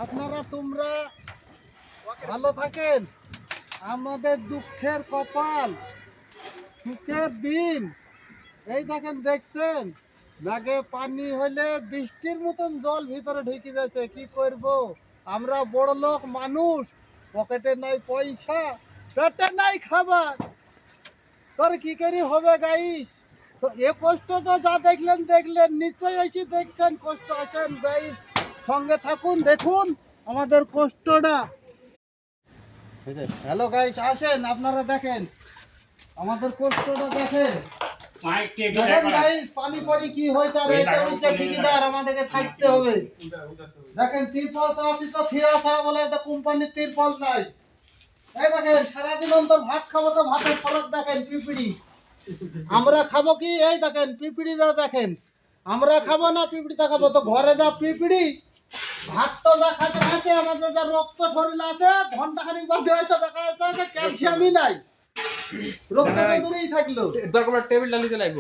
আপনারা তোমরা ভালো থাকেন। আমাদের দুঃখের কপাল, সুখের দিন এই দেখছেন নাগে পানি হলে বৃষ্টির মতন জল ভিতরে ঢুকে যাচ্ছে। কি করব? আমরা বড় লোক মানুষ, পকেটে নাই পয়সা, পেটে নাই খাবার, তোর কি করি হবে গাইস? তো এ কষ্ট তো যা দেখলেন নিশ্চয়ই এসে দেখছেন কষ্ট আছেন গাইস, সঙ্গে থাকুন, দেখুন আমাদের কষ্টটা। হ্যালো গাইস, আসেন আপনারা দেখেন আমাদের কষ্টটা দেখেন। দেখেন গাইস পানি পড়ি কি হয়েছে, আর এটা হচ্ছে ঠিকাদার, আমাদেরকে থাকতে হবে। দেখেন তিরপল তো আছে, তো থিয়া ছাড়া বলে তো কোম্পানির তিরপল নাই। এই দেখেন সারাদিন অন্তর ভাত খাবো তো ভাতের ফরক দেখেন পিপিড়ি। আমরা খাবো কি? এই দেখেন পিপিড়ি যা দেখেন, আমরা খাবো না পিপিড়িটা খাবো। তো ঘরে যা পিপিড়ি, ভাত তো যা খাতে খাতে আমাদের যা রক্ত শরীর আছে, ঘন্টাখানিক বাদে হয়তো দেখা যাচ্ছে ক্যালসিয়ামই নাই, রক্তটা দূরেই থাকলো। দরকার টেবিল ডালিতে লাগবো।